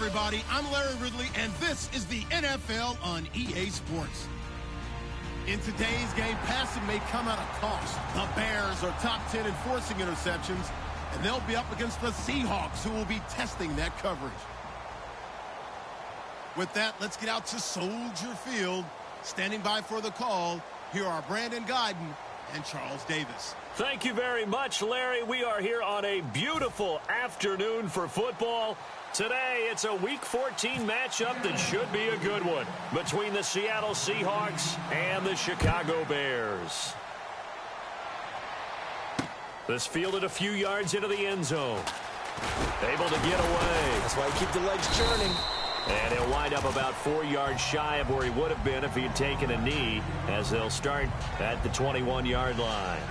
everybody. I'm Larry Ridley, and this is the NFL on EA Sports. In today's game, passing may come at a cost. The Bears are top 10 in forcing interceptions, and they'll be up against the Seahawks, who will be testing that coverage. With that, let's get out to Soldier Field. Standing by for the call, here are Brandon Guyton and Charles Davis. Thank you very much, Larry. We are here on a beautiful afternoon for football. Today, it's a Week 14 matchup that should be a good one between the Seattle Seahawks and the Chicago Bears. This fielded a few yards into the end zone. Able to get away. That's why you keep the legs churning. And he'll wind up about 4 yards shy of where he would have been if he had taken a knee, as they'll start at the 21-yard line.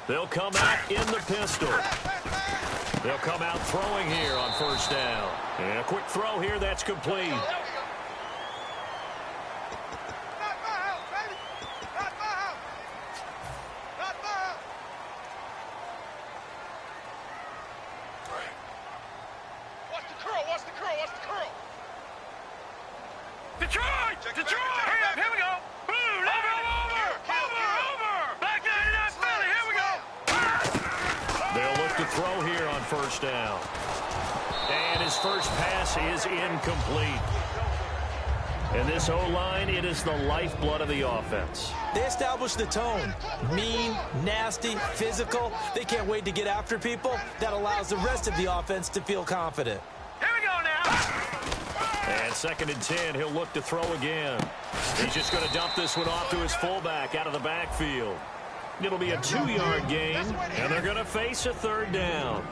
They'll come out in the pistol. They'll come out throwing here on first down. And a quick throw here, that's complete. Throw here on first down. And his first pass is incomplete. And this O-line, it is the lifeblood of the offense. They established the tone. Mean, nasty, physical. They can't wait to get after people. That allows the rest of the offense to feel confident. Here we go now. And 2nd and 10, he'll look to throw again. He's just going to dump this one off to his fullback out of the backfield. It'll be a 2-yard gain, and they're going to face a 3rd down.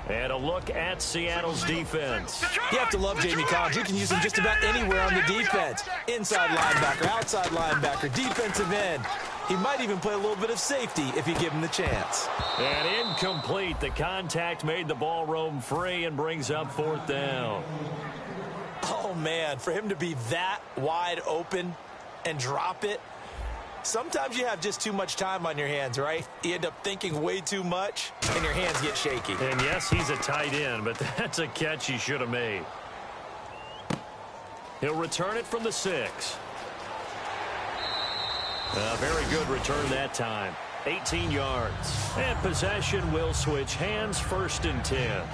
And a look at Seattle's defense. You have to love Jamie Collins. You can use him just about anywhere on the defense. Inside linebacker, outside linebacker, defensive end. He might even play a little bit of safety if you give him the chance. And incomplete. The contact made the ball roam free and brings up 4th down. Oh, man, for him to be that wide open and drop it. Sometimes you have just too much time on your hands, right? You end up thinking way too much, and your hands get shaky. And yes, he's a tight end, but that's a catch he should have made. He'll return it from the 6. A very good return that time. 18 yards. And possession will switch hands, 1st and 10.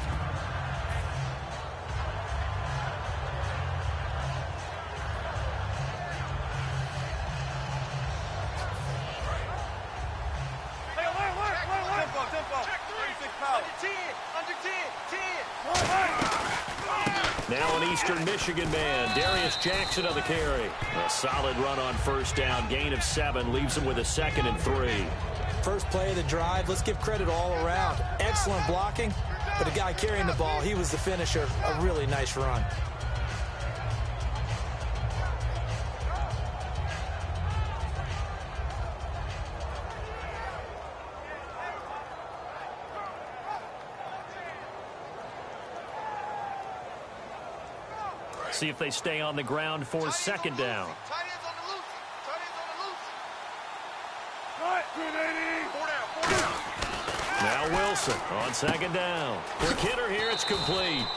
Now an Eastern Michigan man, Darius Jackson on the carry. A solid run on first down, gain of 7, leaves him with a 2nd and 3. First play of the drive, let's give credit all around. Excellent blocking, but the guy carrying the ball, he was the finisher. A really nice run. See if they stay on the ground for 2nd down. Now Wilson on 2nd down. For Kidder here, it's complete.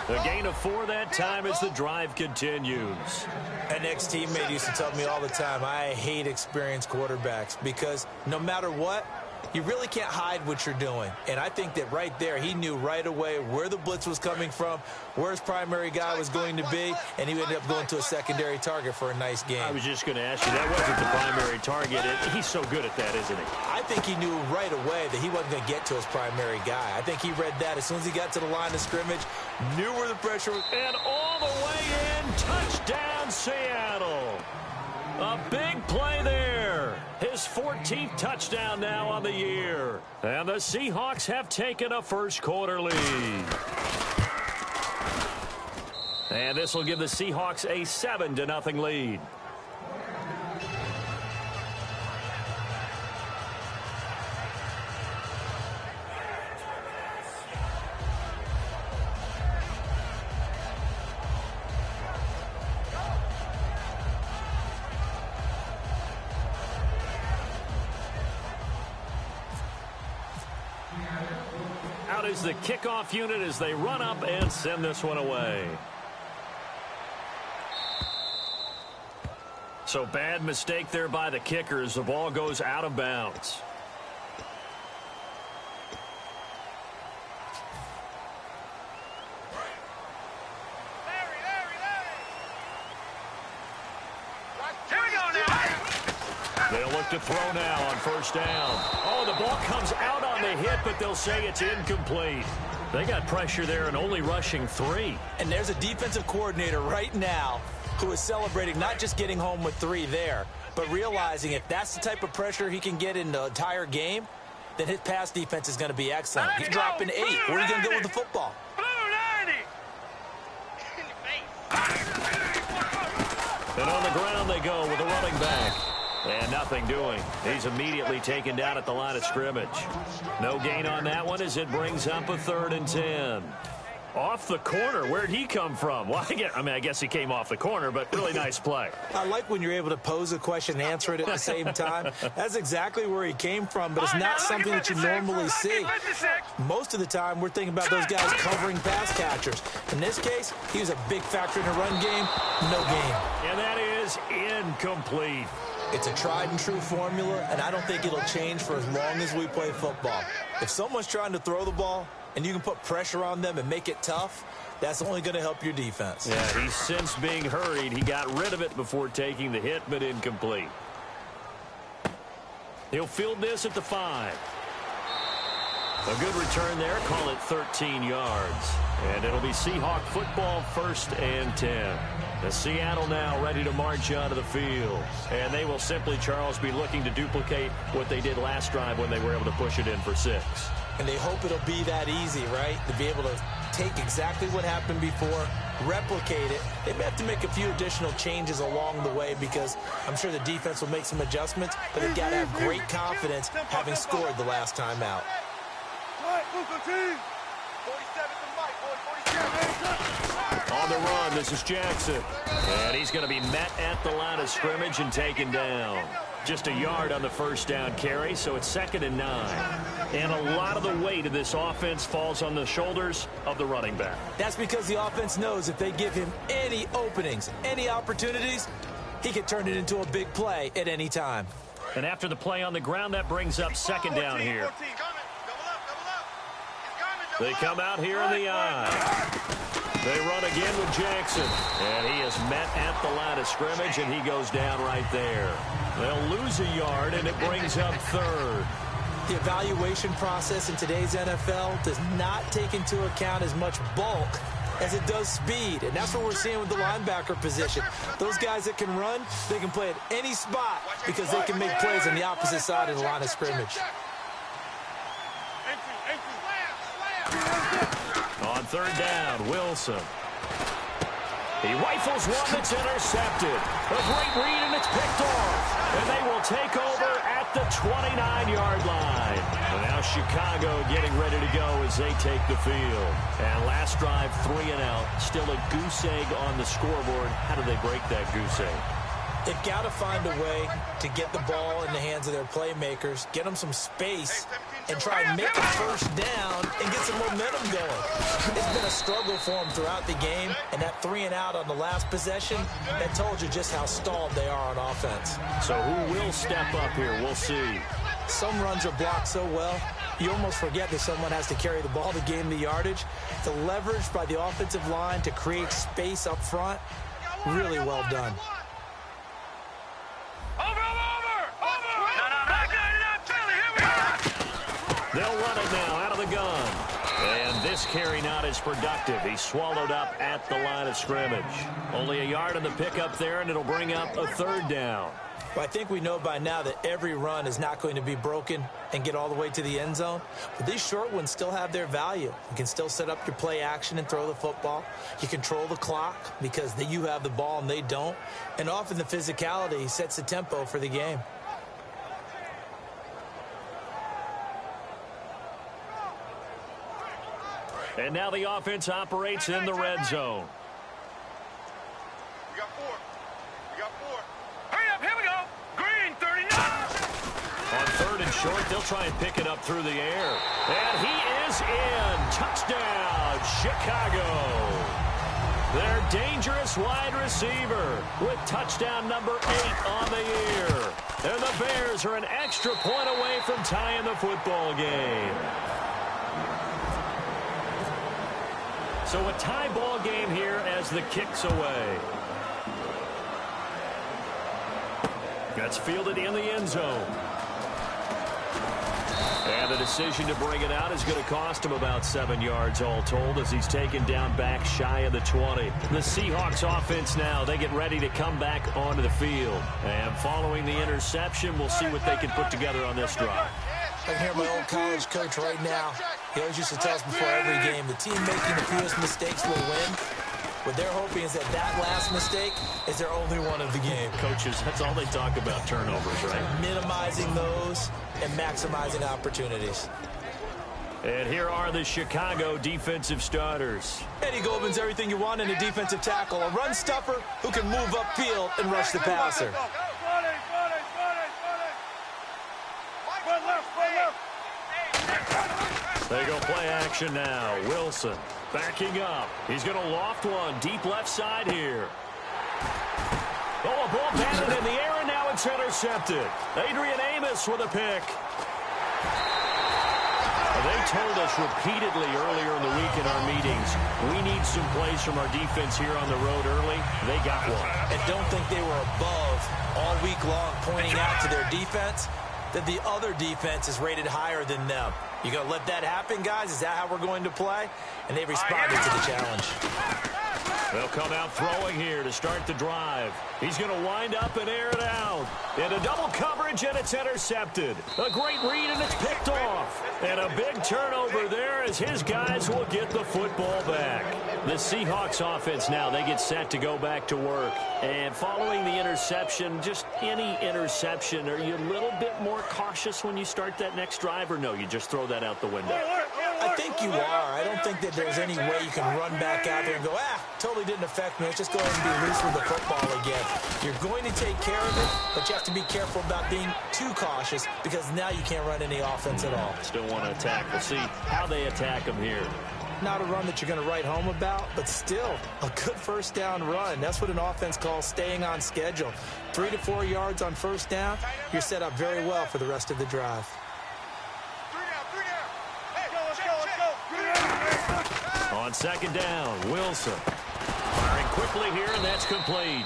A gain of 4 that time as the drive continues. An ex-teammate used to tell me all the time, I hate experienced quarterbacks because no matter what, you really can't hide what you're doing. And I think that right there, he knew right away where the blitz was coming from, where his primary guy was going to be, and he ended up going to a secondary target for a nice game. I was just going to ask you, that wasn't the primary target. He's so good at that, isn't he? I think he knew right away that he wasn't going to get to his primary guy. I think he read that as soon as he got to the line of scrimmage, knew where the pressure was. And all the way in, touchdown Seattle. A big play there. His 14th touchdown now on the year. And the Seahawks have taken a first-quarter lead. And this will give the Seahawks a 7-0 lead. Out is the kickoff unit as they run up and send this one away. So bad mistake there by the kicker as the ball goes out of bounds. They'll look to throw now on first down. Oh, the ball comes out on the hit, but they'll say it's incomplete. They got pressure there and only rushing 3. And there's a defensive coordinator right now who is celebrating not just getting home with 3 there, but realizing if that's the type of pressure he can get in the entire game, then his pass defense is going to be excellent. He's dropping 8. Where are you going to go with the football? And on the ground they go with a running back. And nothing doing. He's immediately taken down at the line of scrimmage. No gain on that one as it brings up a 3rd and 10. Off the corner. Where'd he come from? Well, I guess he came off the corner, but really nice play. I like when you're able to pose a question and answer it at the same time. That's exactly where he came from, but it's not something that you normally see. Most of the time, we're thinking about those guys covering pass catchers. In this case, he was a big factor in the run game. No gain. And that is incomplete. It's a tried-and-true formula, and I don't think it'll change for as long as we play football. If someone's trying to throw the ball and you can put pressure on them and make it tough, that's only going to help your defense. Yeah, he's since being hurried. He got rid of it before taking the hit, but incomplete. He'll field this at the 5. A good return there. Call it 13 yards. And it'll be Seahawk football 1st and 10. The Seattle now ready to march onto the field. And they will simply, Charles, be looking to duplicate what they did last drive when they were able to push it in for 6. And they hope it'll be that easy, right? To be able to take exactly what happened before, replicate it. They may have to make a few additional changes along the way because I'm sure the defense will make some adjustments, but they've got to have great confidence having scored the last time out. On the run, this is Jackson. And he's going to be met at the line of scrimmage and taken down. Just a yard on the first down carry, so it's 2nd and 9. And a lot of the weight of this offense falls on the shoulders of the running back. That's because the offense knows if they give him any openings, any opportunities, he can turn it into a big play at any time. And after the play on the ground, that brings up 2nd down here. They come out here in the eye. They run again with Jackson. And he is met at the line of scrimmage, and he goes down right there. They'll lose a yard, and it brings up 3rd. The evaluation process in today's NFL does not take into account as much bulk as it does speed. And that's what we're seeing with the linebacker position. Those guys that can run, they can play at any spot because they can make plays on the opposite side of the line of scrimmage. On 3rd down, Wilson. He rifles one that's intercepted. A great read, and it's picked off. And they will take over at the 29-yard line. And now Chicago getting ready to go as they take the field. And last drive, 3 and out. Still a goose egg on the scoreboard. How do they break that goose egg? They've got to find a way to get the ball in the hands of their playmakers, get them some space, and try and make a first down and get some momentum going. It's been a struggle for them throughout the game, and that 3 and out on the last possession, that told you just how stalled they are on offense. So who will step up here? We'll see. Some runs are blocked so well, you almost forget that someone has to carry the ball to gain the yardage. The leverage by the offensive line to create space up front, really well done. They'll run it now out of the gun. And this carry not as productive. He swallowed up at the line of scrimmage. Only a yard on the pickup there, and it'll bring up a third down. Well, I think we know by now that every run is not going to be broken and get all the way to the end zone. But these short ones still have their value. You can still set up your play action and throw the football. You control the clock because you have the ball and they don't. And often the physicality sets the tempo for the game. And now the offense operates in the red zone. We got four. Hurry up, here we go. Green, 39. On third and short, they'll try and pick it up through the air. And he is in. Touchdown, Chicago. Their dangerous wide receiver with touchdown number 8 on the year. And the Bears are an extra point away from tying the football game. So a tie ball game here as the kick's away. That's fielded in the end zone. And the decision to bring it out is going to cost him about 7 yards all told as he's taken down back shy of the 20. The Seahawks offense now, they get ready to come back onto the field. And following the interception, we'll see what they can put together on this drive. I can hear my old college coach right now. He always used to tell us before every game, the team making the fewest mistakes will win. What they're hoping is that last mistake is their only one of the game. Coaches, that's all they talk about, turnovers, right? Minimizing those and maximizing opportunities. And here are the Chicago defensive starters. Eddie Goldman's everything you want in a defensive tackle. A run stuffer who can move upfield and rush the passer. They go play action now. Wilson backing up. He's going to loft one deep left side here. Oh, a ball batted in the air, and now it's intercepted. Adrian Amos with a pick. They told us repeatedly earlier in the week in our meetings, we need some plays from our defense here on the road early. They got one. And don't think they were above all week long pointing out to their defense that the other defense is rated higher than them. You going to let that happen, guys? Is that how we're going to play? And they responded to the challenge. They'll come out throwing here to start the drive. He's going to wind up and air it out. Into double coverage, and it's intercepted. A great read, and it's picked off. And a big turnover there as his guys will get the football back. The Seahawks offense now, they get set to go back to work. And following the interception, just any interception, are you a little bit more cautious when you start that next drive, or no, you just throw that out the window? I think you are. I don't think that there's any way you can run back out there and go, totally didn't affect me. Let's just go ahead and be loose with the football again. You're going to take care of it, but you have to be careful about being too cautious because now you can't run any offense at all. Still want to attack. We'll see how they attack them here. Not a run that you're going to write home about, but still a good first down run. That's what an offense calls staying on schedule. 3 to 4 yards on first down, you're set up very well for the rest of the drive. On second down, Wilson firing quickly here, and that's complete.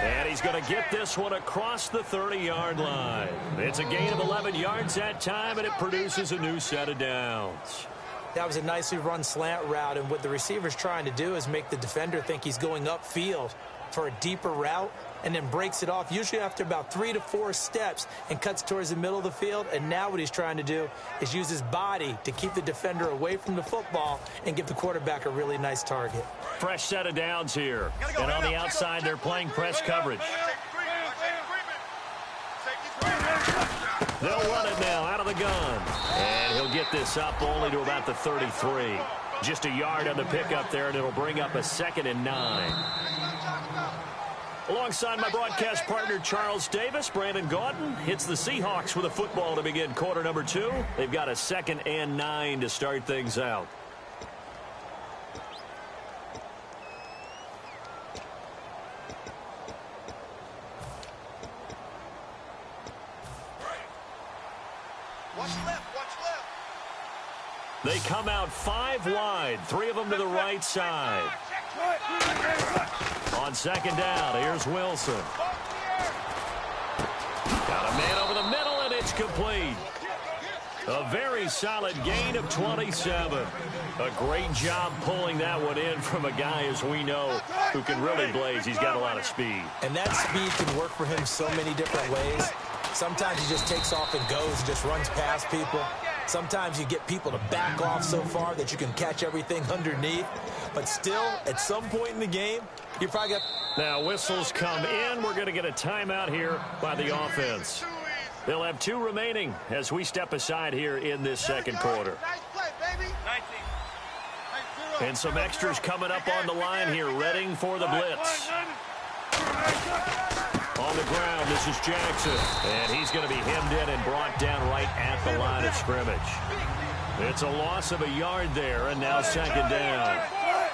And he's going to get this one across the 30-yard line. It's a gain of 11 yards that time, and it produces a new set of downs. That was a nicely run slant route, and what the receiver's trying to do is make the defender think he's going upfield for a deeper route and then breaks it off, usually after about 3 to 4 steps, and cuts towards the middle of the field. And now what he's trying to do is use his body to keep the defender away from the football and give the quarterback a really nice target. Fresh set of downs here. And on the outside, they're playing press coverage. They'll run it now out of the gun. And he'll get this up only to about the 33. Just a yard on the pickup there, and it'll bring up a 2nd and 9. Alongside my broadcast partner, Charles Davis, Brandon Gaudin hits the Seahawks with a football to begin quarter number 2. They've got a 2nd and 9 to start things out. Watch left. They come out 5 wide, 3 of them to the right side. On second down, here's Wilson. Got a man over the middle, and it's complete. A very solid gain of 27. A great job pulling that one in from a guy, as we know, who can really blaze. He's got a lot of speed. And that speed can work for him so many different ways. Sometimes he just takes off and goes, just runs past people. Sometimes you get people to back off so far that you can catch everything underneath. But still, at some point in the game, you probably got... Now, whistles come in. We're going to get a timeout here by the offense. They'll have 2 remaining as we step aside here in this second quarter. And some extras coming up on the line here, readying for the blitz. On the ground, this is Jackson. And he's going to be hemmed in and brought down right at the line of scrimmage. It's a loss of a yard there, and now second down.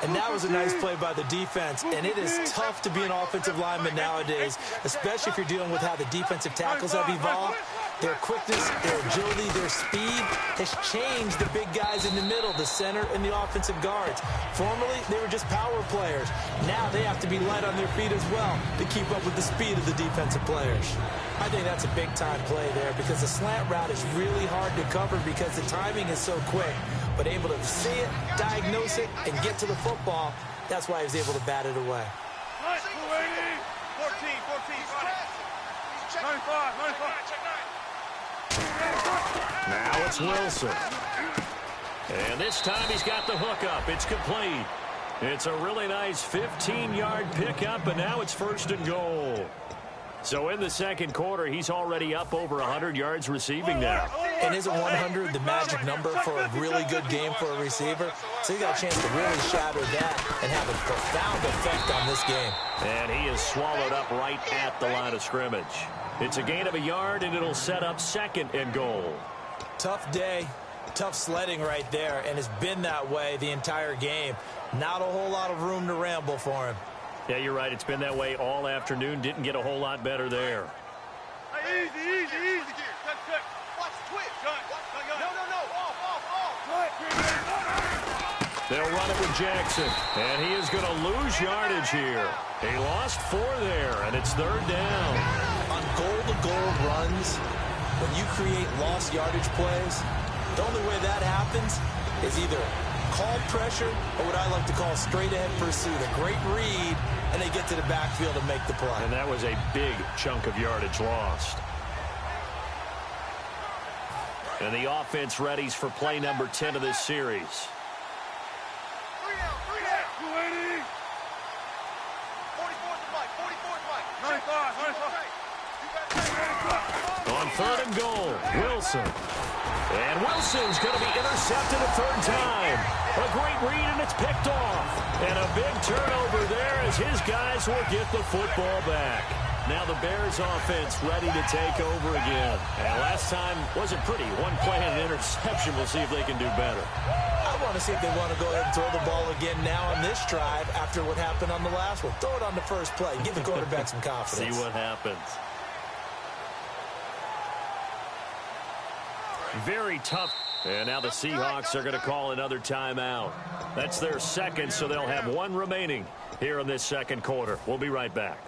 And that was a nice play by the defense. And it is tough to be an offensive lineman nowadays, especially if you're dealing with how the defensive tackles have evolved. Their quickness, their agility, their speed has changed the big guys in the middle, the center, and the offensive guards. Formerly, they were just power players. Now they have to be light on their feet as well to keep up with the speed of the defensive players. I think that's a big-time play there because the slant route is really hard to cover because the timing is so quick. But able to see it, diagnose it, and get to the football, that's why he was able to bat it away. 14, 95. Now it's Wilson. And this time he's got the hook up. It's complete. It's a really nice 15-yard pickup, and now it's 1st and goal. So in the second quarter, he's already up over 100 yards receiving now. And isn't 100 the magic number for a really good game for a receiver? So he got a chance to really shatter that and have a profound effect on this game. And he is swallowed up right at the line of scrimmage. It's a gain of a yard, and it'll set up 2nd and goal. Tough day, tough sledding right there, and it's been that way the entire game. Not a whole lot of room to ramble for him. Yeah, you're right. It's been that way all afternoon. Didn't get a whole lot better there. Hey, easy. Cut. Watch the twitch. No. Off. They'll run it with Jackson, and he is going to lose yardage here. He lost 4 there, and it's 3rd down. On goal-to-goal runs, when you create lost yardage plays, the only way that happens is either called pressure or what I like to call straight-ahead pursuit. A great read, and they get to the backfield and make the play. And that was a big chunk of yardage lost. And the offense readies for play number 10 of this series. 280. 95. On 3rd and goal, Wilson. And Wilson's going to be intercepted a 3rd time. A great read, and it's picked off. And a big turnover there as his guys will get the football back. Now the Bears offense ready to take over again. And last time wasn't pretty. 1 play and an interception. We'll see if they can do better. I want to see if they want to go ahead and throw the ball again now on this drive after what happened on the last one. Throw it on the first play. Give the quarterback some confidence. See what happens. Very tough. And now the Seahawks are going to call another timeout. That's their 2nd, so they'll have 1 remaining here in this second quarter. We'll be right back.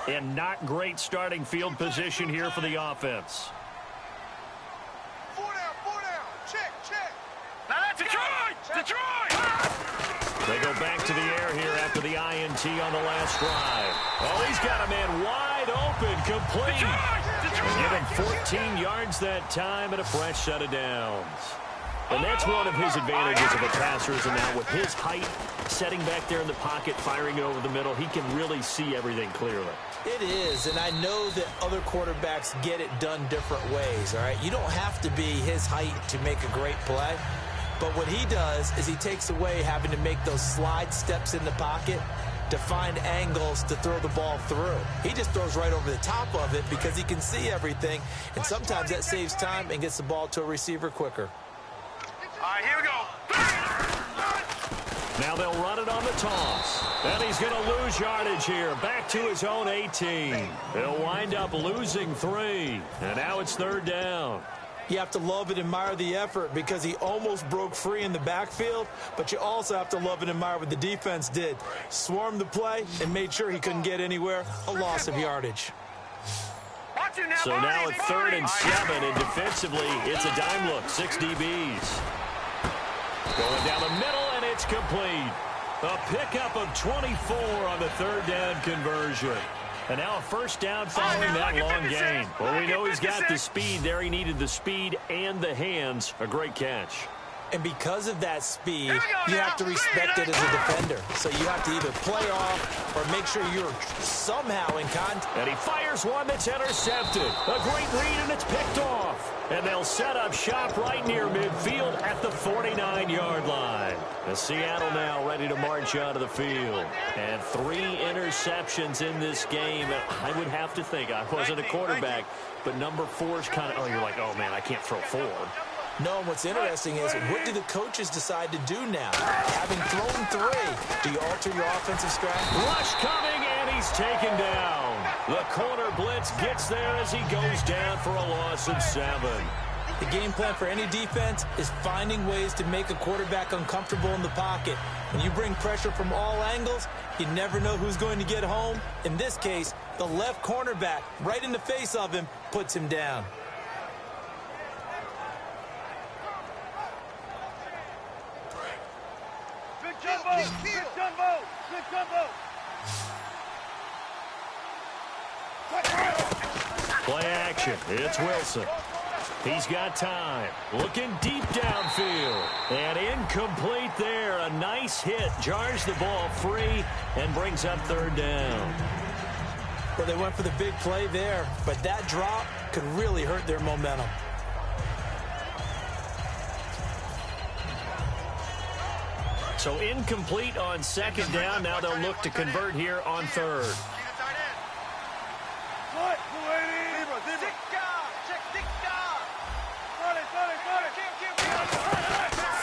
And not great starting field position here for the offense. 4 down. Check. Now that's Detroit. They go back to the air here after the INT on the last drive. Oh, he's got a man wide open, complete. And give him 14 yards that time and a fresh set of downs. And that's one of his advantages of a passer, is now with his height, setting back there in the pocket, firing it over the middle, he can really see everything clearly. It is, and I know that other quarterbacks get it done different ways, all right? You don't have to be his height to make a great play, but what he does is he takes away having to make those slide steps in the pocket to find angles to throw the ball through. He just throws right over the top of it because he can see everything, and sometimes that saves time and gets the ball to a receiver quicker. All right, here we go. Now they'll run it on the toss. And he's going to lose yardage here. Back to his own 18. He'll wind up losing 3. And now it's 3rd down. You have to love and admire the effort because he almost broke free in the backfield, but you also have to love and admire what the defense did. Swarmed the play and made sure he couldn't get anywhere, a loss of yardage. So now it's 3rd and 7, and defensively, it's a dime look, 6 DBs. Going down the middle, and it's complete. A pickup of 24 on the 3rd down conversion. And now a 1st down following that long gain. Well, we know he's got the speed there. He needed the speed and the hands. A great catch. And because of that speed, you have to respect it as a defender. So you have to either play off or make sure you're somehow in contact. And he fires one that's intercepted. A great read, and it's picked off. And they'll set up shop right near midfield at the 49-yard line. And Seattle now ready to march out of the field. And 3 interceptions in this game. I would have to think, I wasn't a quarterback, but number 4 is kind of, oh, you're like, oh, man, I can't throw 4. No, and what's interesting is, what do the coaches decide to do now? Having thrown 3, do you alter your offensive strategy? Rush coming, and he's taken down. The corner blitz gets there as he goes down for a loss of 7. The game plan for any defense is finding ways to make a quarterback uncomfortable in the pocket. When you bring pressure from all angles, you never know who's going to get home. In this case, the left cornerback, right in the face of him, puts him down. Good jumbo! Good jumbo! Play action. It's Wilson. He's got time. Looking deep downfield. And incomplete there. A nice hit. Jars the ball free and brings up 3rd down. Well, they went for the big play there, but that drop could really hurt their momentum. So incomplete on 2nd down. Now they'll look to convert here on 3rd.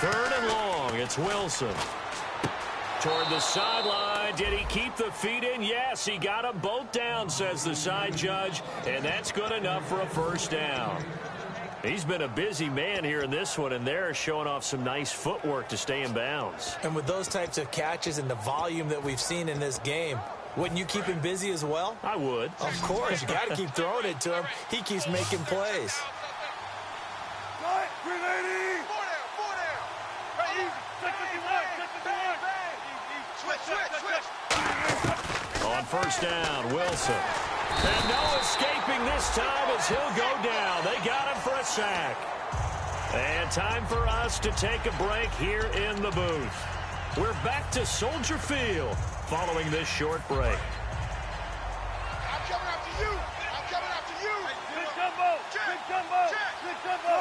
3rd and long. It's Wilson. Toward the sideline. Did he keep the feet in? Yes, he got them both down, says the side judge. And that's good enough for a 1st down. He's been a busy man here in this one, and they're showing off some nice footwork to stay in bounds. And with those types of catches and the volume that we've seen in this game, wouldn't you keep him busy as well? I would. Of course. You got to keep throwing it to him. He keeps making plays. On 1st down, Wilson. And no escaping this time as he'll go down. They got him for a sack. And time for us to take a break here in the booth. We're back to Soldier Field following this short break. I'm coming after you. I'm coming after you. Good jumbo. Good jumbo. Good jumbo.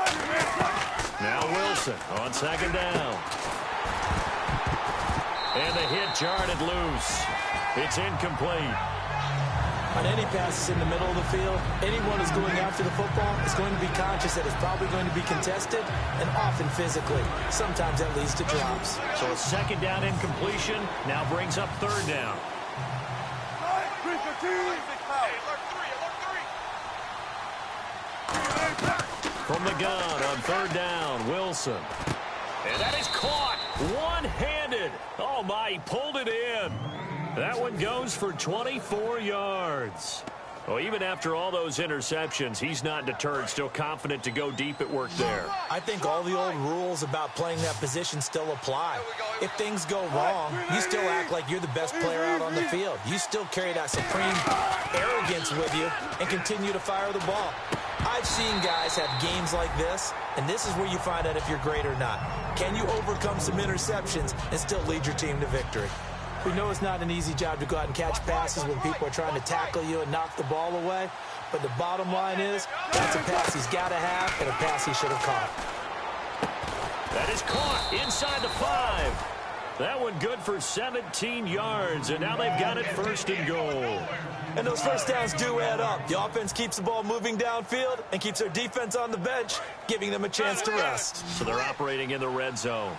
Now Wilson on 2nd down. And the hit jarred it loose. It's incomplete. On any passes in the middle of the field, anyone who's going after the football is going to be conscious that it's probably going to be contested and often physically. Sometimes that leads to drops. So a 2nd down incompletion now brings up 3rd down. From the gun on 3rd down, Wilson. And that is caught one-handed. Oh, my, he pulled it in. That one goes for 24 yards. Well, even after all those interceptions, he's not deterred, still confident to go deep at work there. I think all the old rules about playing that position still apply. If things go wrong, you still act like you're the best player out on the field. You still carry that supreme arrogance with you and continue to fire the ball. I've seen guys have games like this, and this is where you find out if you're great or not. Can you overcome some interceptions and still lead your team to victory? We know it's not an easy job to go out and catch passes when people are trying to tackle you and knock the ball away. But the bottom line is, that's a pass he's got to have and a pass he should have caught. That is caught inside the 5. That one good for 17 yards, and now they've got it 1st and goal. And those 1st downs do add up. The offense keeps the ball moving downfield and keeps their defense on the bench, giving them a chance to rest. So they're operating in the red zone.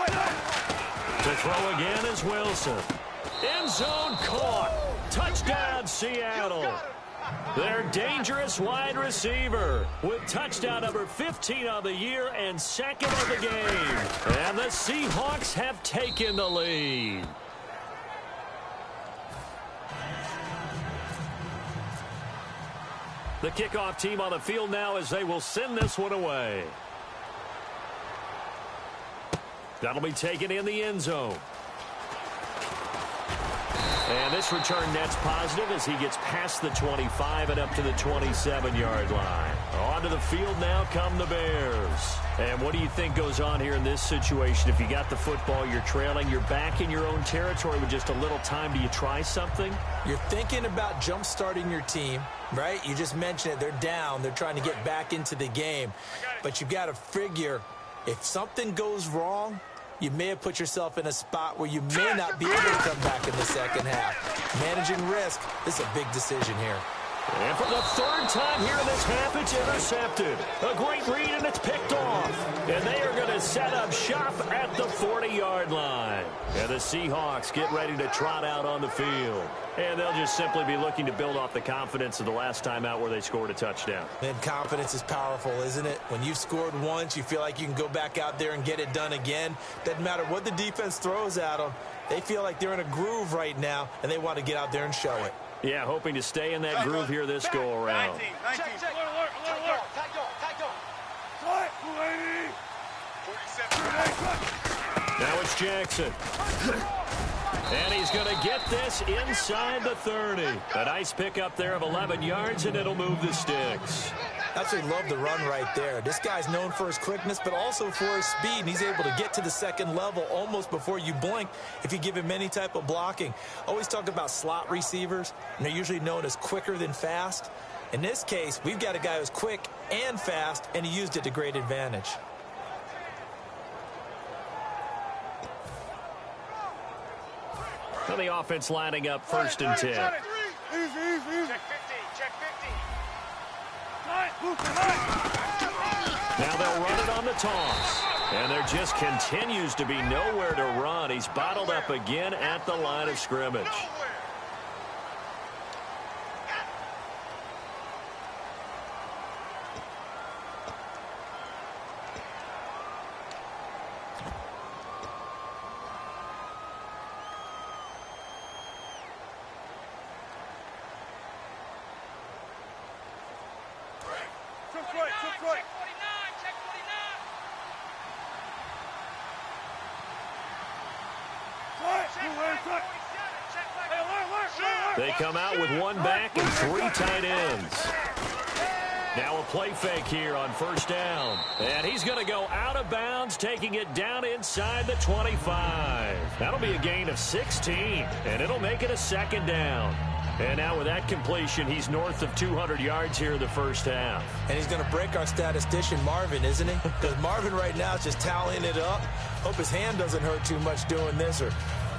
To throw again is Wilson. End zone caught. Touchdown, Seattle. Their dangerous wide receiver with touchdown number 15 of the year and second of the game. And the Seahawks have taken the lead. The kickoff team on the field now as they will send this one away. That'll be taken in the end zone. And this return net's positive as he gets past the 25 and up to the 27-yard line. Onto the field now come the Bears. And what do you think goes on here in this situation? If you got the football, you're trailing, you're back in your own territory with just a little time. Do you try something? You're thinking about jump-starting your team, right? You just mentioned it. They're down. They're trying to get back into the game. But you've got to figure if something goes wrong, you may have put yourself in a spot where you may not be able to come back in the second half. Managing risk is a big decision here. And for the third time here in this half, it's intercepted. A great read, and it's picked off. And they are going to set up shop at the 40-yard line. And the Seahawks get ready to trot out on the field. And they'll just simply be looking to build off the confidence of the last time out where they scored a touchdown. And confidence is powerful, isn't it? When you've scored once, you feel like you can go back out there and get it done again. Doesn't matter what the defense throws at them. They feel like they're in a groove right now, and they want to get out there and show it. Yeah, hoping to stay in that groove here this go-around. 19. Check. Alert. Tag on. Now it's Jackson. And he's going to get this inside the 30. A nice pickup there of 11 yards, and it'll move the sticks. Absolutely love the run right there. This guy's known for his quickness, but also for his speed, and he's able to get to the second level almost before you blink if you give him any type of blocking. Always talk about slot receivers, and they're usually known as quicker than fast. In this case, we've got a guy who's quick and fast, and he used it to great advantage. So the offense lining up 1st and 10. Check 50. Now they'll run it on the toss. And there just continues to be nowhere to run. He's bottled up again at the line of scrimmage. They come out with one back and 3 tight ends. Now a play fake here on 1st down. And he's going to go out of bounds, taking it down inside the 25. That'll be a gain of 16, and it'll make it a 2nd down. And now with that completion, he's north of 200 yards here in the first half. And he's going to break our statistician, Marvin, isn't he? Because Marvin right now is just tallying it up. Hope his hand doesn't hurt too much doing this or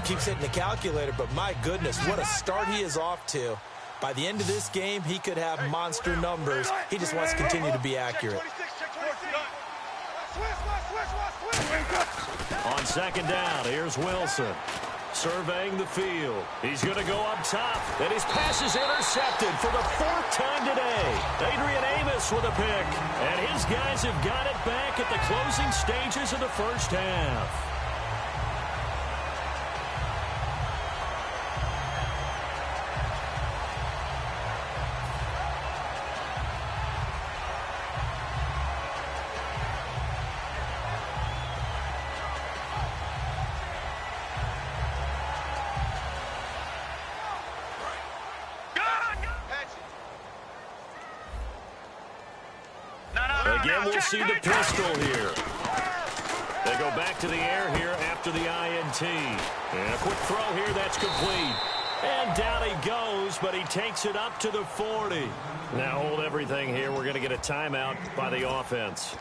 keeps hitting the calculator. But my goodness, what a start he is off to. By the end of this game, he could have monster numbers. He just wants to continue to be accurate. On 2nd down, here's Wilson. Surveying the field. He's going to go up top. And his pass is intercepted for the 4th time today. Adrian Amos with a pick. And his guys have got it back at the closing stages of the first half. Again, we'll see the pistol here. They go back to the air here after the INT. And a quick throw here, that's complete. And down he goes, but he takes it up to the 40. Now hold everything here. We're going to get a timeout by the offense.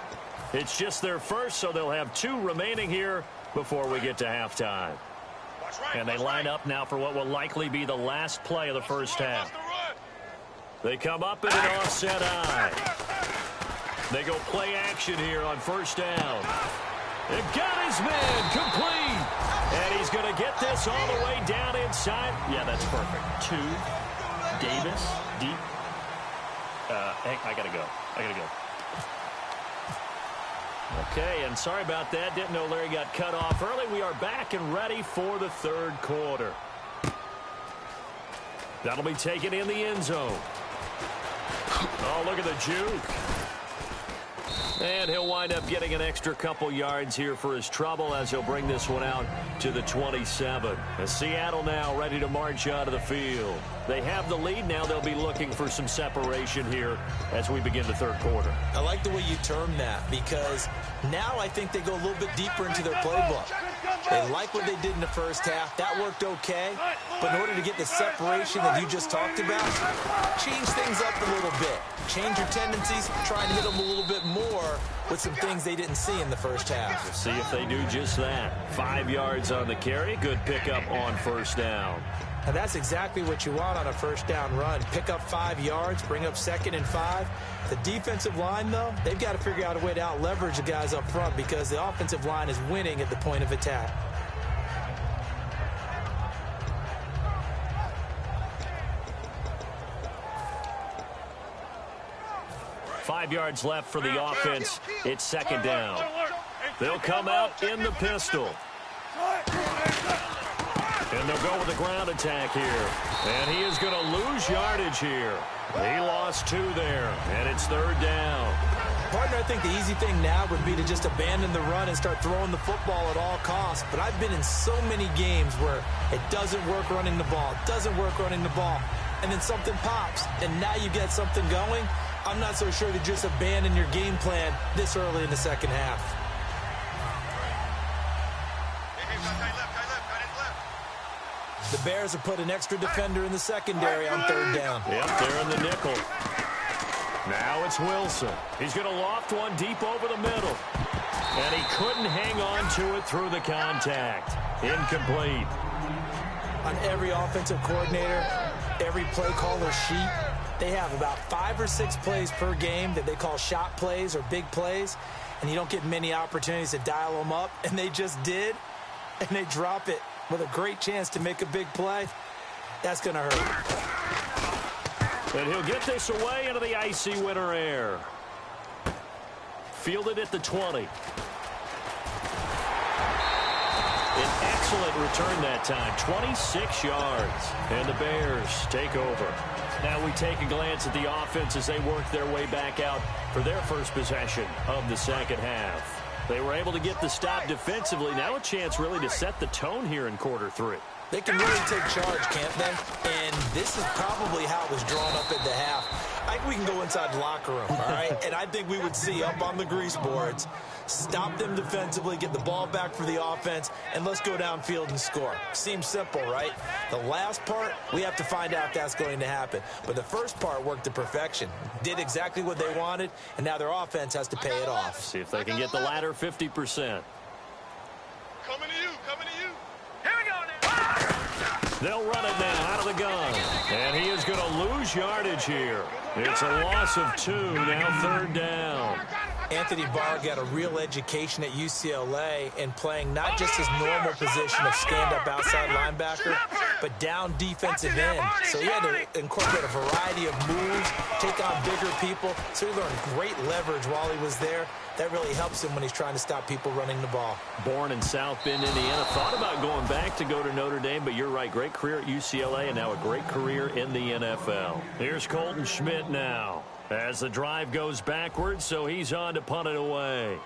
It's just their first, so they'll have 2 remaining here before we get to halftime. And they line up now for what will likely be the last play of the first half. They come up in an offset eye. They go play action here on 1st down. They've got his man complete. And he's going to get this all the way down inside. Yeah, that's perfect. 2, Davis, deep. Hey, I got to go. Okay, and sorry about that. Didn't know Larry got cut off early. We are back and ready for the third quarter. That'll be taken in the end zone. Oh, look at the juke. And he'll wind up getting an extra couple yards here for his trouble as he'll bring this one out to the 27. As Seattle now ready to march out of the field. They have the lead. Now they'll be looking for some separation here as we begin the third quarter. I like the way you term that because now I think they go a little bit deeper into their playbook. They like what they did in the first half. That worked okay. But in order to get the separation that you just talked about, change things up a little bit. Change your tendencies, try and hit them a little bit more with some things they didn't see in the first half. We'll see if they do just that. 5 yards on the carry. Good pickup on first down. And that's exactly what you want on a first down run. Pick up 5 yards, bring up 2nd and 5. The defensive line, though, they've got to figure out a way to out-leverage the guys up front because the offensive line is winning at the point of attack. Five yards left for the offense. It's second down. They'll come out in the pistol. And they'll go with a ground attack here. And he is going to lose yardage here. He lost 2 there, and it's third down. Partner, I think the easy thing now would be to just abandon the run and start throwing the football at all costs. But I've been in so many games where it doesn't work running the ball, and then something pops, and now you get something going. I'm not so sure to just abandon your game plan this early in the second half. The Bears have put an extra defender in the secondary on third down. Yep, they're in the nickel. Now it's Wilson. He's going to loft one deep over the middle. And he couldn't hang on to it through the contact. Incomplete. On every offensive coordinator, every play caller sheet, they have about 5 or 6 plays per game that they call shot plays or big plays. And you don't get many opportunities to dial them up. And they just did. And they drop it with a great chance to make a big play. That's going to hurt. And he'll get this away into the icy winter air. Fielded at the 20. An excellent return that time. 26 yards. And the Bears take over. Now we take a glance at the offense as they work their way back out for their first possession of the second half. They were able to get the stop defensively. Now a chance really to set the tone here in quarter 3. They can really take charge, can't they? And this is probably how it was drawn up at the half. I think we can go inside the locker room, all right? And I think we would see up on the grease boards, stop them defensively, get the ball back for the offense, and let's go downfield and score. Seems simple, right? The last part, we have to find out if that's going to happen. But the first part worked to perfection. Did exactly what they wanted, and now their offense has to pay it off. See if they can get the latter 50%. Coming to you. Here we go now. They'll run it now out of the gun. And he is going to lose yardage here. It's a loss of 2, now third down. Anthony Barr got a real education at UCLA in playing not just his normal position of stand-up outside linebacker, but down defensive end. So he had to incorporate a variety of moves, take on bigger people. So he learned great leverage while he was there. That really helps him when he's trying to stop people running the ball. Born in South Bend, Indiana. Thought about going back to go to Notre Dame, but you're right. Great career at UCLA and now a great career in the NFL. Here's Colton Schmidt now as the drive goes backwards, so he's on to punt it away.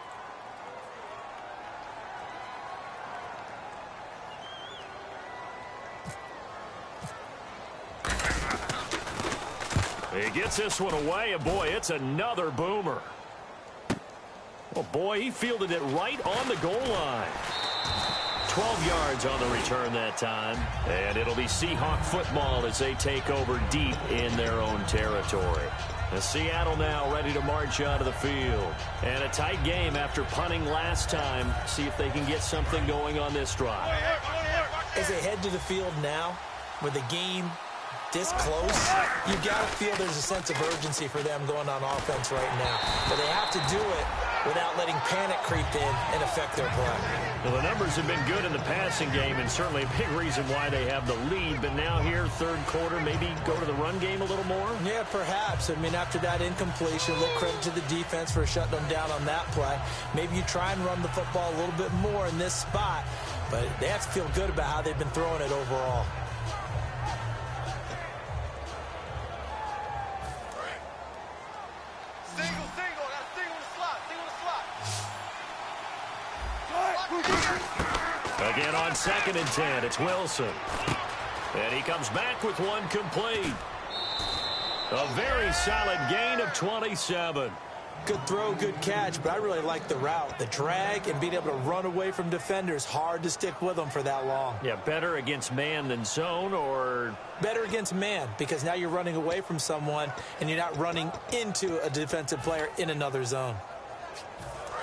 He gets this one away, and boy, it's another boomer. Oh, boy, he fielded it right on the goal line. 12 yards on the return that time. And it'll be Seahawk football as they take over deep in their own territory. And Seattle now ready to march out of the field. And a tight game after punting last time. See if they can get something going on this drive. As they head to the field now, with the game this close, you got to feel there's a sense of urgency for them going on offense right now. But they have to do it without letting panic creep in and affect their play. Well, the numbers have been good in the passing game, and certainly a big reason why they have the lead. But now here, third quarter, maybe go to the run game a little more? Yeah, perhaps. I mean, after that incompletion, a little credit to the defense for shutting them down on that play. Maybe you try and run the football a little bit more in this spot, but they have to feel good about how they've been throwing it overall. Again on 2nd and 10, it's Wilson. And he comes back with one complete. A very solid gain of 27. Good throw, good catch, but I really like the route. The drag and being able to run away from defenders, hard to stick with them for that long. Yeah, better against man than zone, or? Better against man, because now you're running away from someone and you're not running into a defensive player in another zone.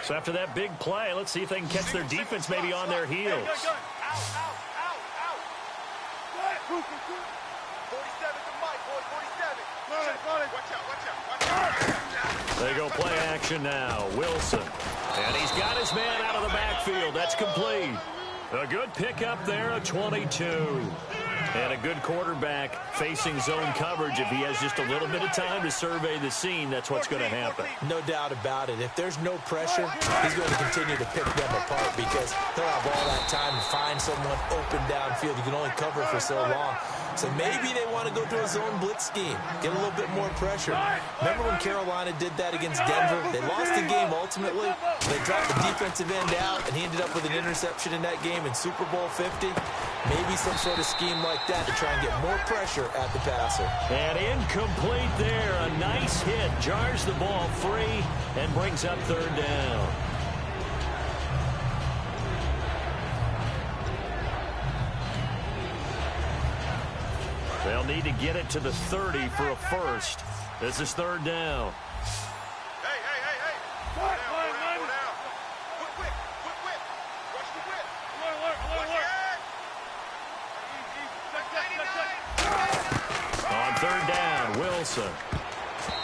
So after that big play, let's see if they can catch their defense maybe on their heels. Out. 47 to Mike, boy, 47. Watch out. They go play action now. Wilson. And he's got his man out of the backfield. That's complete. A good pickup there, a 22. And a good quarterback facing zone coverage. If he has just a little bit of time to survey the scene, that's what's going to happen. No doubt about it. If there's no pressure, he's going to continue to pick them apart because he'll have all that time to find someone open downfield. You can only cover for so long. So maybe they want to go to a zone blitz scheme, get a little bit more pressure. Remember when Carolina did that against Denver? They lost the game ultimately. They dropped the defensive end out, and he ended up with an interception in that game in Super Bowl 50. Maybe some sort of scheme like that to try and get more pressure at the passer. And incomplete there. A nice hit. Jars the ball free and brings up third down. They'll need to get it to the 30 for a first. This is third down. Hey. Go down. Quick. Rush the whip. On third down, Wilson.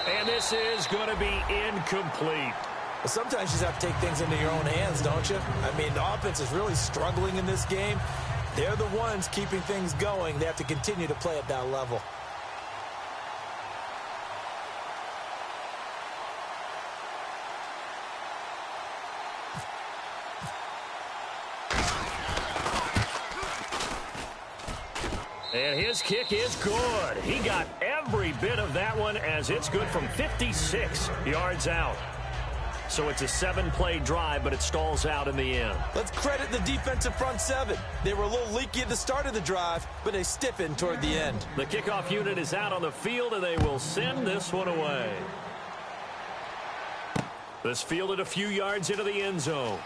And this is going to be incomplete. Well, sometimes you just have to take things into your own hands, don't you? I mean, the offense is really struggling in this game. They're the ones keeping things going. They have to continue to play at that level. And his kick is good. He got every bit of that one as it's good from 56 yards out. So it's a 7-play drive, but it stalls out in the end. Let's credit the defensive front seven. They were a little leaky at the start of the drive, but they stiffened toward the end. The kickoff unit is out on the field, and they will send this one away. This fielded a few yards into the end zone.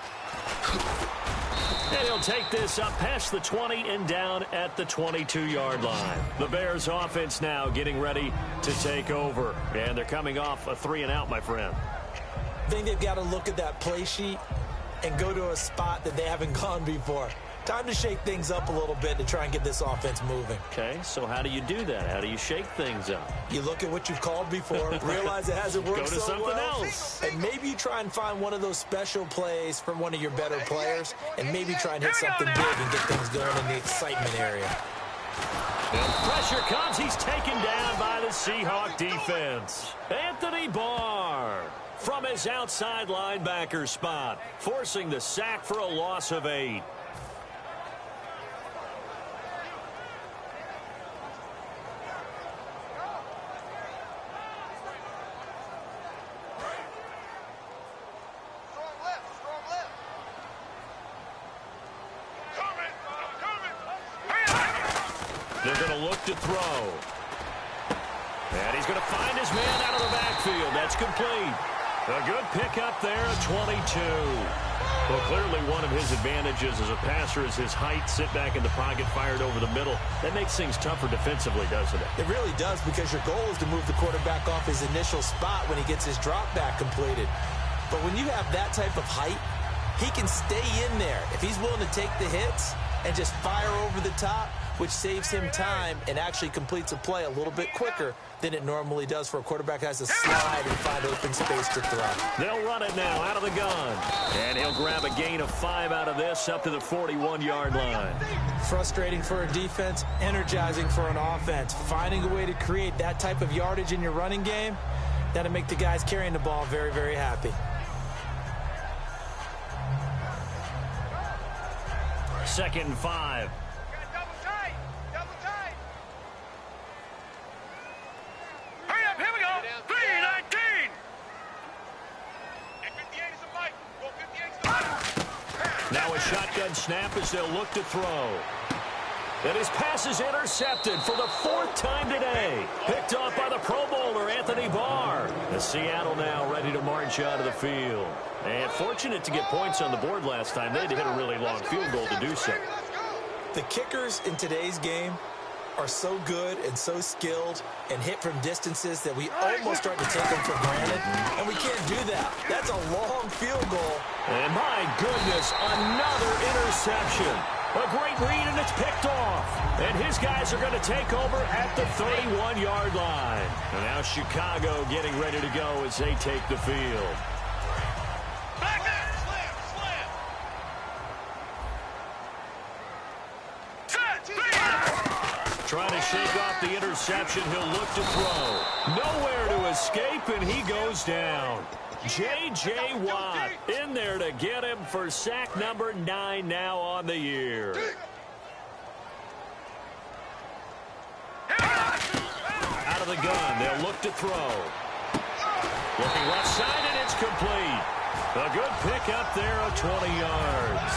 And he'll take this up past the 20 and down at the 22-yard line. The Bears offense now getting ready to take over. And they're coming off a 3-and-out, my friend. I think they've got to look at that play sheet and go to a spot that they haven't gone before. Time to shake things up a little bit to try and get this offense moving. Okay, so how do you do that? How do you shake things up? You look at what you've called before, realize it hasn't worked Go to so something well, else. and maybe you try and find one of those special plays from one of your better players, and maybe try and hit something big and get things going in the excitement area. And pressure comes. He's taken down by the Seahawk defense. Anthony Barr from his outside linebacker spot, forcing the sack for a loss of 8. They're going to look to throw. And he's going to find his man out of the backfield. That's complete. A good pickup there, a 22. Well, clearly one of his advantages as a passer is his height. Sit back in the pocket, fired over the middle. That makes things tougher defensively, doesn't it? It really does, because your goal is to move the quarterback off his initial spot when he gets his drop back completed. But when you have that type of height, he can stay in there. If he's willing to take the hits and just fire over the top, which saves him time and actually completes a play a little bit quicker than it normally does for a quarterback who has to slide and find open space to throw. They'll run it now out of the gun. And he'll grab a gain of 5 out of this up to the 41-yard line. Frustrating for a defense, energizing for an offense. Finding a way to create that type of yardage in your running game, that'll make the guys carrying the ball very, very happy. Second and 5. Double tight. Double tight. Hurry up. Here we go. 3-19. And 58 is a mic. Go 58 is the mic. Now a shotgun snap as they'll look to throw. And his pass is intercepted for the 4th time today. Picked off by the Pro Bowler, Anthony Barr. The Seattle now ready to march out of the field. And fortunate to get points on the board last time. They had to hit a really long field goal to do so. The kickers in today's game are so good and so skilled and hit from distances that we almost start to take them for granted, and we can't do that. That's a long field goal. And my goodness, another interception. A great read, and it's picked off. And his guys are going to take over at the 31-yard line. And now Chicago getting ready to go as they take the field. Back there. Slam. Slam. Trying to shake off the interception. He'll look to throw. Nowhere to escape, and he goes down. J.J. Watt in there to get him for sack number 9 now on the year. Out of the gun, they'll look to throw. Looking left side, and it's complete. A good pick up there of 20 yards.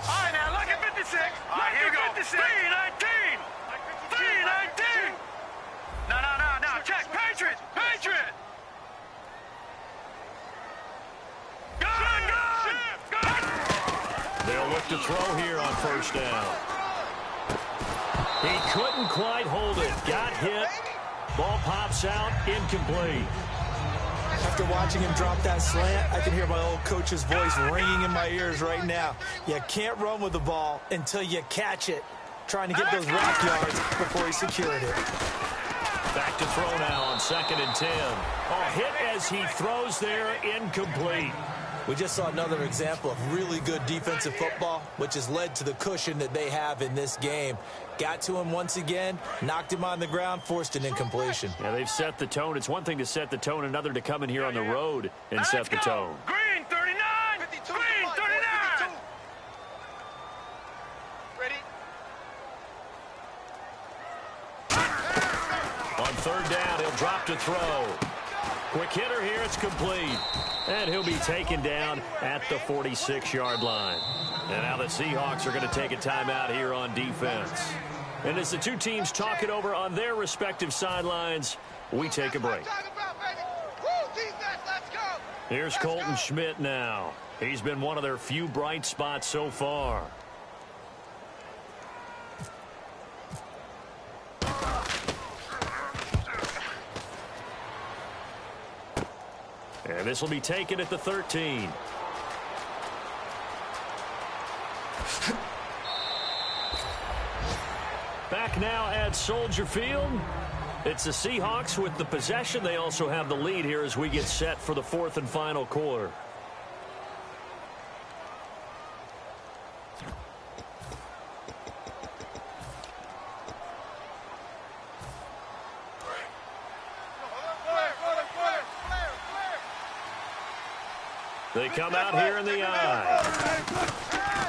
All right, now look at 56. All right, here we go. 56. 3-19. 3-19. No. Check. Patriot. Good. They'll look to throw here on first down. He couldn't quite hold it. Got hit. Ball pops out. Incomplete. After watching him drop that slant, I can hear my old coach's voice ringing in my ears right now. You can't run with the ball until you catch it. Trying to get those rack yards before he secured it. Back to throw now on 2nd and 10. Oh, hit as he throws there, incomplete. We just saw another example of really good defensive football, which has led to the cushion that they have in this game. Got to him once again, knocked him on the ground, forced an incompletion. Yeah, they've set the tone. It's one thing to set the tone, another to come in here on the road and set the tone. Green 39. 52. Green 39. Ready? On 3rd down, he'll drop to throw. Quick hitter here, it's complete. And he'll be taken down at the 46-yard line. And now the Seahawks are going to take a timeout here on defense. And as the two teams talk it over on their respective sidelines, we take a break. Here's Colton Schmidt now. He's been one of their few bright spots so far. And this will be taken at the 13. Back now at Soldier Field. It's the Seahawks with the possession. They also have the lead here as we get set for the 4th and final quarter. They come out here in the eye.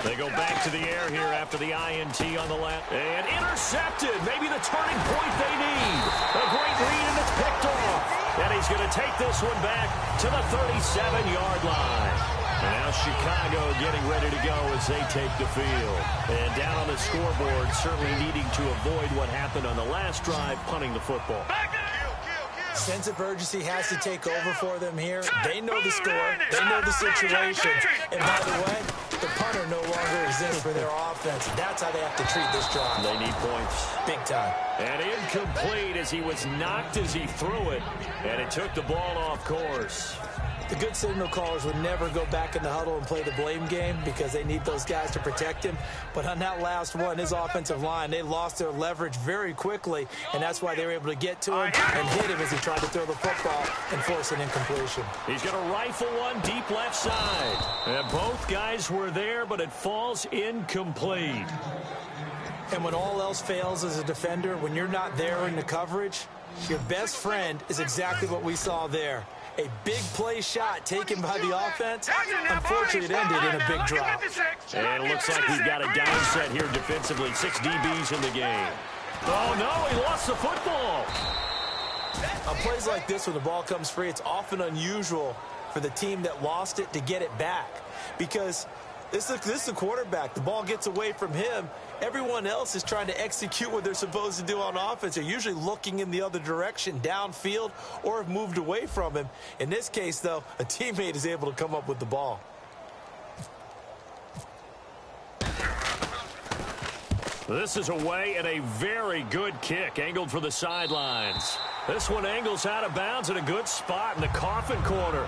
They go back to the air here after the INT on the left. And intercepted. Maybe the turning point they need. A great read, and it's picked off. And he's going to take this one back to the 37-yard line. And now Chicago getting ready to go as they take the field. And down on the scoreboard, certainly needing to avoid what happened on the last drive, punting the football. Sense of urgency has to take over for them here. They know the score. They know the situation. And by the way, the punter no longer exists for their offense. That's how they have to treat this drive. They need points. Big time. And incomplete as he was knocked as he threw it. And it took the ball off course. The good signal callers would never go back in the huddle and play the blame game because they need those guys to protect him. But on that last one, his offensive line, they lost their leverage very quickly, and that's why they were able to get to him and hit him as he tried to throw the football and force an incompletion. He's going to rifle one deep left side. And both guys were there, but it falls incomplete. And when all else fails as a defender, when you're not there in the coverage, your best friend is exactly what we saw there. A big play shot taken by the offense. Unfortunately, it ended in a big drop. And it looks like we've got a down set here defensively. 6 DBs in the game. Oh, no, he lost the football. On plays like this, when the ball comes free, it's often unusual for the team that lost it to get it back. Because this is the quarterback. The ball gets away from him. Everyone else is trying to execute what they're supposed to do on offense. They're usually looking in the other direction, downfield, or have moved away from him. In this case, though, a teammate is able to come up with the ball. This is away and a very good kick, angled for the sidelines. This one angles out of bounds at a good spot in the coffin corner.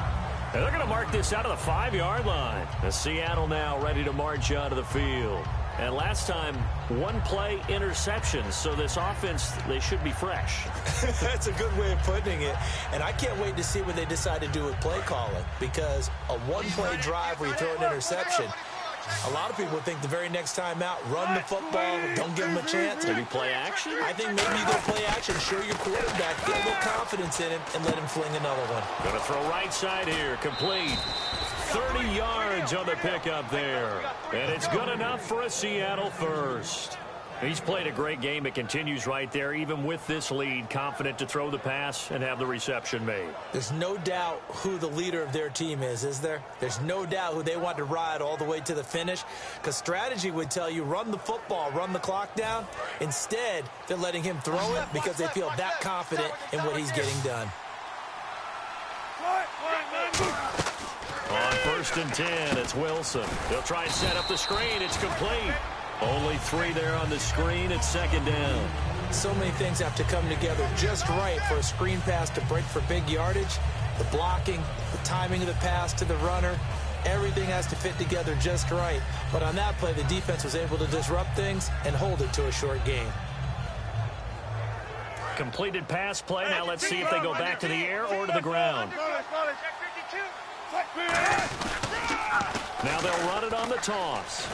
And they're going to mark this out of the 5-yard line. And Seattle now ready to march out of the field. And last time, one play interception. So this offense, they should be fresh. That's a good way of putting it. And I can't wait to see what they decide to do with play calling. Because a one-play drive where you throw an interception, a lot of people think the very next time out, run the football, don't give them a chance. Maybe play action? I think maybe you go play action, show your quarterback, get a little confidence in him, and let him fling another one. Going to throw right side here, complete. 30 yards on the pickup there. And it's good enough for a Seattle first. He's played a great game. It continues right there, even with this lead, confident to throw the pass and have the reception made. There's no doubt who the leader of their team is there? There's no doubt who they want to ride all the way to the finish, because strategy would tell you run the football, run the clock down. Instead, they're letting him throw it because they feel that confident in what he's getting done. On 1st and 10, it's Wilson. They'll try and set up the screen. It's complete. Only 3 there on the screen. It's 2nd down. So many things have to come together just right for a screen pass to break for big yardage. The blocking, the timing of the pass to the runner, everything has to fit together just right. But on that play, the defense was able to disrupt things and hold it to a short game. Completed pass play. Now let's see if they go back to the air or to the ground. Now they'll run it on the toss.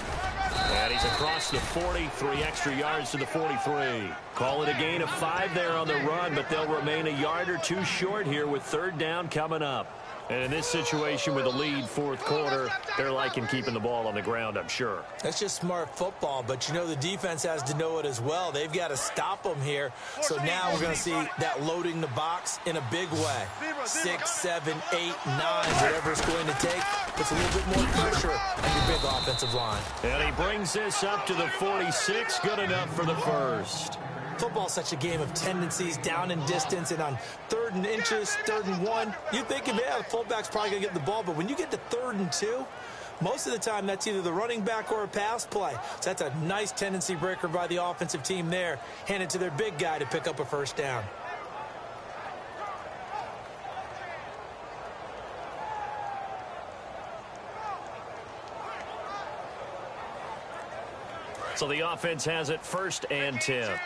And he's across the 40, 3 extra yards to the 43. Call it a gain of 5 there on the run, but they'll remain a yard or 2 short here with 3rd down coming up. And in this situation with a lead 4th quarter, they're liking keeping the ball on the ground, I'm sure. That's just smart football, but you know the defense has to know it as well. They've got to stop them here. So now we're going to see that loading the box in a big way. 6, 7, 8, 9, whatever it's going to take, puts a little bit more pressure on your big offensive line. And he brings this up to the 46, good enough for the first. Football's such a game of tendencies, down in distance, and on 3rd and inches, 3rd and 1, you're thinking, yeah, the fullback's probably going to get the ball. But when you get to 3rd and 2, most of the time that's either the running back or a pass play. So that's a nice tendency breaker by the offensive team there, handed to their big guy to pick up a 1st down. So the offense has it 1st and 10.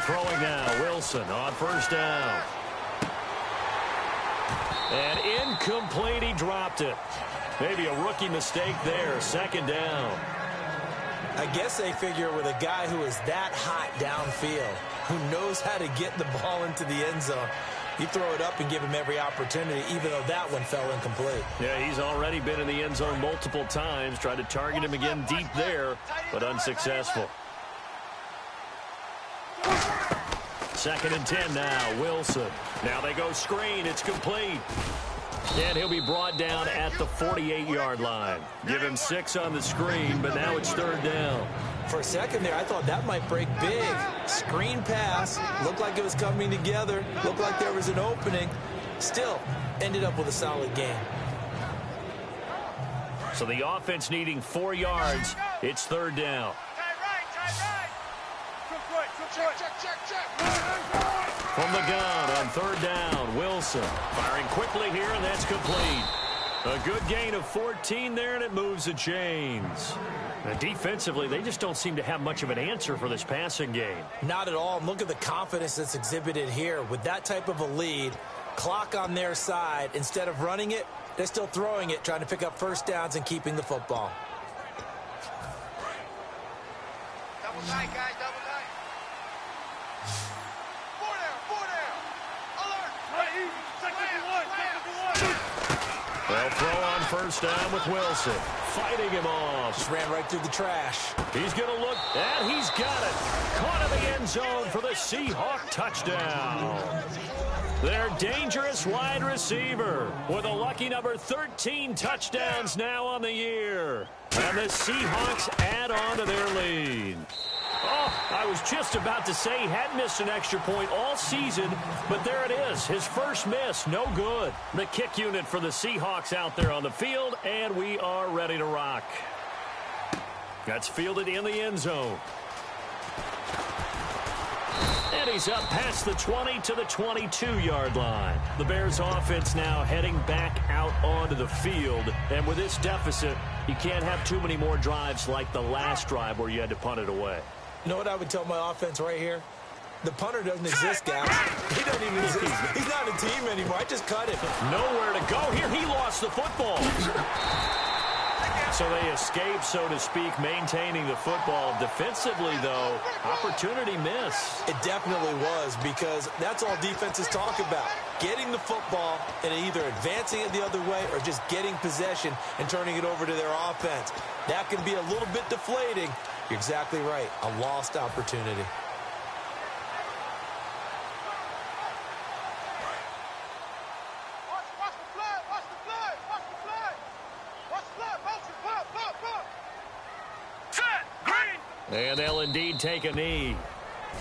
Throwing now, Wilson on 1st down. And incomplete, he dropped it. Maybe a rookie mistake there, 2nd down. I guess they figure with a guy who is that hot downfield, who knows how to get the ball into the end zone, you throw it up and give him every opportunity, even though that one fell incomplete. Yeah, he's already been in the end zone multiple times, tried to target him again deep there, but unsuccessful. 2nd and 10 now, Wilson. Now they go screen, it's complete. And he'll be brought down at the 48-yard line. Give him 6 on the screen, but now it's 3rd down. For a second there, I thought that might break big. Screen pass, looked like it was coming together, looked like there was an opening. Still, ended up with a solid game. So the offense needing 4 yards. It's 3rd down. From the gun on third down, Wilson firing quickly here, and that's complete. A good gain of 14 there, and it moves the chains. And defensively, they just don't seem to have much of an answer for this passing game. Not at all. And look at the confidence that's exhibited here. With that type of a lead, clock on their side, instead of running it, they're still throwing it, trying to pick up first downs and keeping the football. Double tight, guys, double tight. Four down. Alert. They'll throw on first down with Wilson. Fighting him off. Just ran right through the trash. He's going to look, and he's got it. Caught in the end zone for the Seahawk touchdown. Their dangerous wide receiver with a lucky number 13 touchdowns now on the year. And the Seahawks add on to their lead. Oh, I was just about to say he hadn't missed an extra point all season, but there it is. His first miss, no good. The kick unit for the Seahawks out there on the field, and we are ready to rock. That's fielded in the end zone. And he's up past the 20 to the 22-yard line. The Bears offense now heading back out onto the field. And with this deficit, you can't have too many more drives like the last drive where you had to punt it away. You know what I would tell my offense right here? The punter doesn't exist, guys. He doesn't even exist. He's not a team anymore. I just cut him. Nowhere to go. Here, he lost the football. So they escape, so to speak, maintaining the football. Defensively, though, opportunity miss. It definitely was, because that's all defenses talk about. Getting the football and either advancing it the other way or just getting possession and turning it over to their offense. That can be a little bit deflating. You're exactly right. A lost opportunity. And they'll indeed take a knee.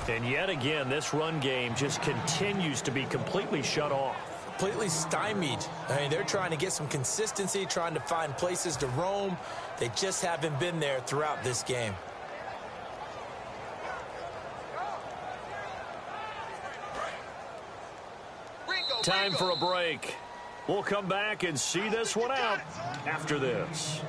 And yet again, this run game just continues to be completely shut off. Completely stymied. I mean, they're trying to get some consistency, trying to find places to roam. They just haven't been there throughout this game. Time for a break. We'll come back and see this one out after this.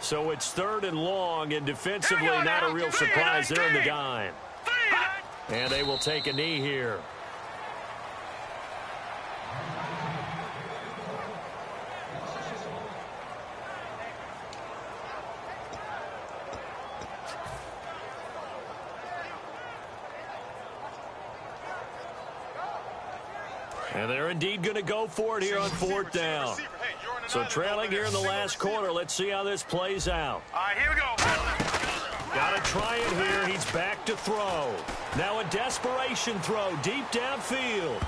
So it's third and long, and defensively not a real surprise. They're in the dime. And they will take a knee here. And they're indeed going to go for it here on fourth down. So trailing here in the last quarter. Let's see how this plays out. All right, here we go. Got to try it here. He's back to throw. Now a desperation throw deep downfield.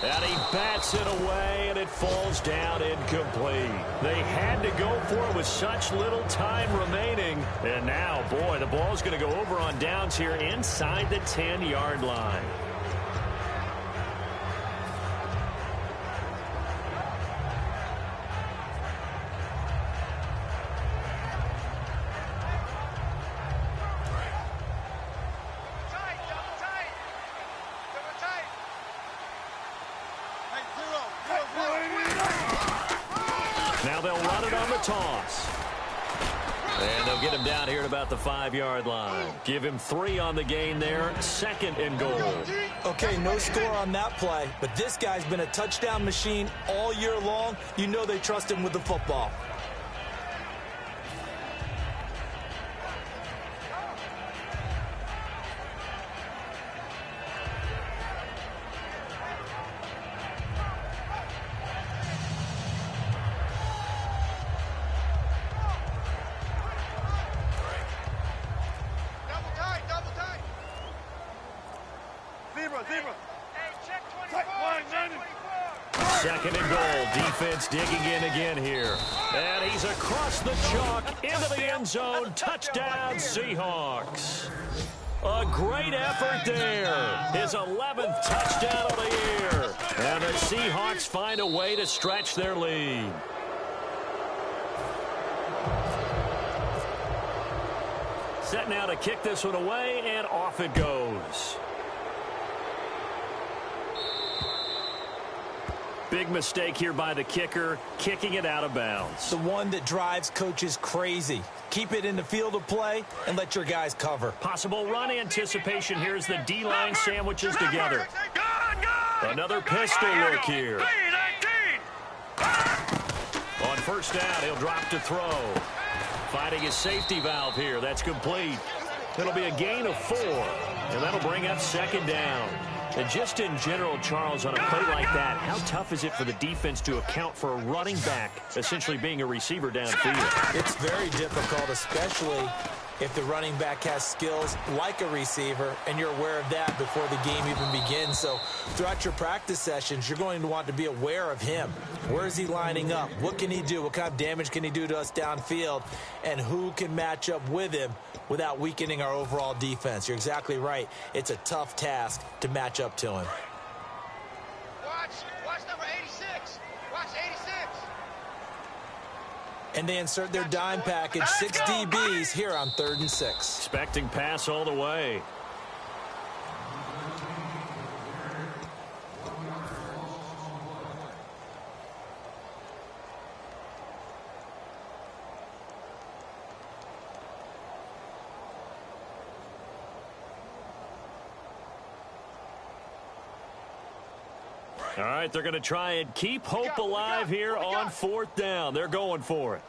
And he bats it away, and it falls down incomplete. They had to go for it with such little time remaining. And now, boy, the ball's going to go over on downs here inside the 10-yard line. Now they'll run it on the toss. And they'll get him down here at about the 5-yard line. Give him 3 on the gain there. Second and goal. Okay, no score on that play, but this guy's been a touchdown machine all year long. You know they trust him with the football. Second and goal. Defense digging in again here. And he's across the chalk into the end zone. Touchdown, Seahawks. A great effort there. His 11th touchdown of the year. And the Seahawks find a way to stretch their lead. Set now to kick this one away, and off it goes. Big mistake here by the kicker, kicking it out of bounds. The one that drives coaches crazy. Keep it in the field of play and let your guys cover. Possible run anticipation here as the D-line sandwiches together. Another pistol look here. On first down, he'll drop to throw. Finding his safety valve here. That's complete. It'll be a gain of 4, and that'll bring up second down. And just in general, Charles, on a play like that, how tough is it for the defense to account for a running back essentially being a receiver downfield? It's very difficult, especially if the running back has skills like a receiver, and you're aware of that before the game even begins. So throughout your practice sessions, you're going to want to be aware of him. Where is he lining up? What can he do? What kind of damage can he do to us downfield? And who can match up with him without weakening our overall defense? You're exactly right. It's a tough task to match up to him. Watch number 86. Watch 86. And they insert their dime package, 6 DBs here on 3rd and 6. Expecting pass all the way. All right, they're going to try and keep hope alive here on 4th down. They're going for it.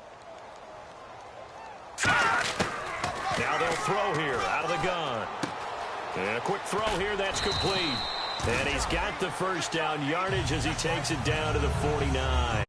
Now they'll throw here out of the gun. And a quick throw here, that's complete. And he's got the first down yardage as he takes it down to the 49.